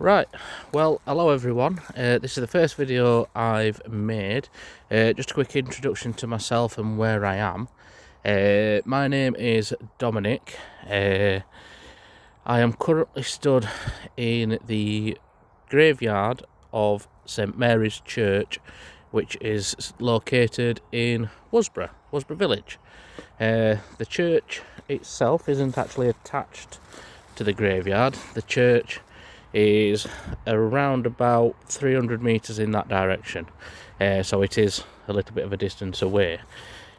Right, well, hello everyone. This is the first video I've made. Just a quick introduction to myself and where I am. My name is Dominic. I am currently stood in the graveyard of St Mary's Church, which is located in wosborough village. The church itself isn't actually attached to the graveyard. The church is around about 300 metres in that direction, so it is a little bit of a distance away.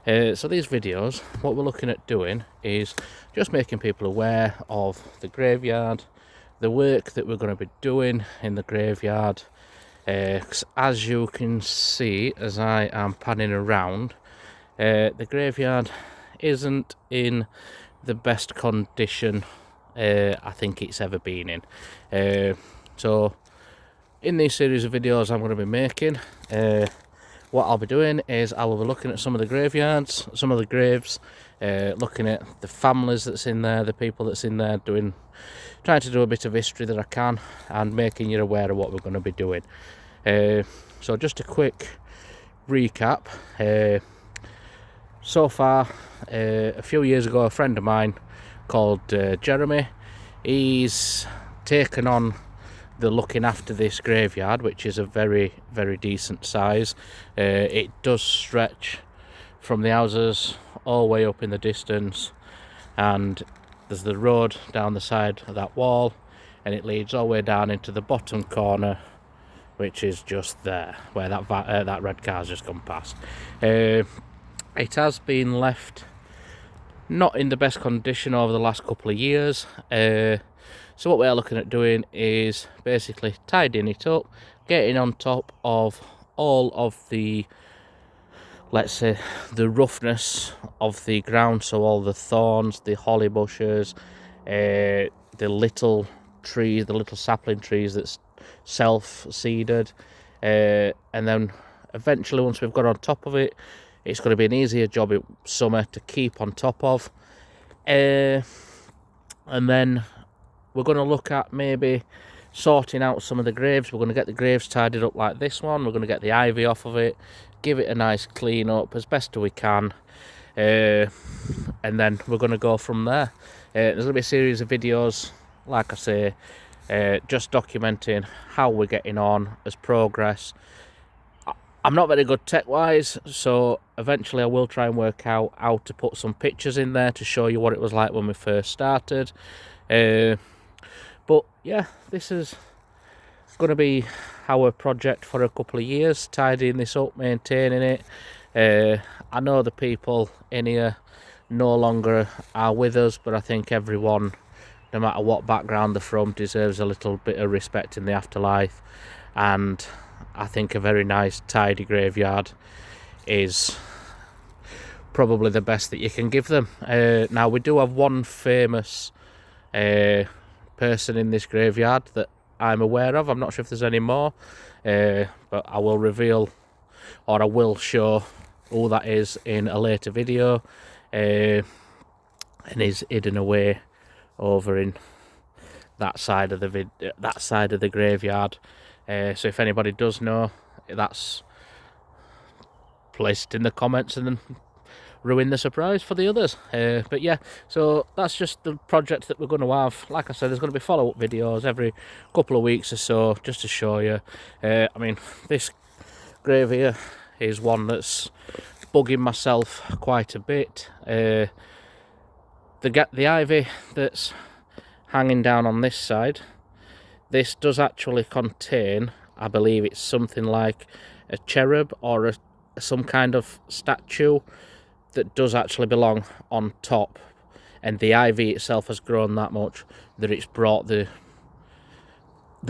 So these videos, what we're looking at doing is just making people aware of the graveyard, the work that we're going to be doing in the graveyard. As you can see, as I am panning around, the graveyard isn't in the best condition I think it's ever been in. So in these series of videos I'm going to be making, what I'll be doing is I will be looking at some of the graveyards, some of the graves, looking at the families that's in there, the people that's in there, trying to do a bit of history that I can, and making you aware of what we're going to be doing. So just a quick recap. So far, a few years ago, a friend of mine called Jeremy, he's taken on the looking after this graveyard, which is a very, very decent size. It does stretch from the houses all the way up in the distance, and there's the road down the side of that wall, and it leads all the way down into the bottom corner, which is just there where that red car's just gone past. It has been left not in the best condition over the last couple of years. So what we are looking at doing is basically tidying it up, getting on top of all of the, let's say, the roughness of the ground, so all the thorns, the holly bushes, the little trees, the little sapling trees that's self-seeded, and then eventually once we've got on top of it, it's going to be an easier job in summer to keep on top of. And then we're going to look at maybe sorting out some of the graves. We're going to get the graves tidied up like this one. We're going to get the ivy off of it, give it a nice clean up as best as we can, and then we're going to go from there. There's going to be a series of videos, like I say, just documenting how we're getting on as progress. I'm not very good tech-wise, so eventually I will try and work out how to put some pictures in there to show you what it was like when we first started. But yeah, this is going to be our project for a couple of years, tidying this up, maintaining it. I know the people in here no longer are with us, but I think everyone, no matter what background they're from, deserves a little bit of respect in the afterlife, and I think a very nice tidy graveyard is probably the best that you can give them. Now we do have one famous person in this graveyard that I'm aware of. I'm not sure if there's any more, but I will reveal, or I will show who that is in a later video, and is hidden away over in that side of the graveyard. So if anybody does know, that's placed in the comments and then ruin the surprise for the others. But yeah, so that's just the project that we're going to have. Like I said, there's going to be follow-up videos every couple of weeks or so, just to show you. I mean, this grave here is one that's bugging myself quite a bit. The ivy that's hanging down on this side, this does actually contain, I believe it's something like a cherub or some kind of statue that does actually belong on top, and the ivy itself has grown that much that it's brought the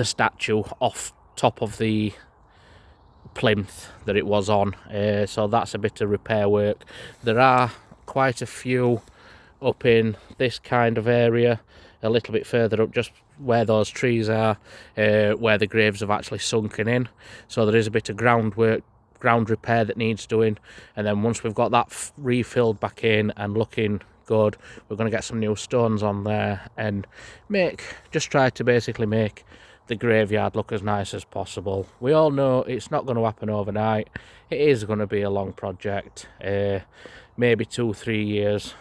statue off top of the plinth that it was on. So that's a bit of repair work. There are quite a few up in this kind of area, a little bit further up, just where those trees are, where the graves have actually sunken in. So there is a bit of ground repair that needs doing, and then once we've got that refilled back in and looking good, we're going to get some new stones on there and just try to basically make the graveyard look as nice as possible. We all know it's not going to happen overnight. It is going to be a long project, maybe 2-3 years.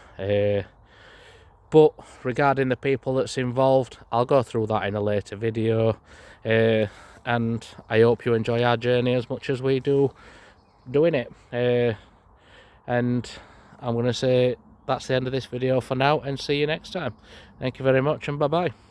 But regarding the people that's involved, I'll go through that in a later video. And I hope you enjoy our journey as much as we do doing it. And I'm going to say that's the end of this video for now, and see you next time. Thank you very much, and bye bye.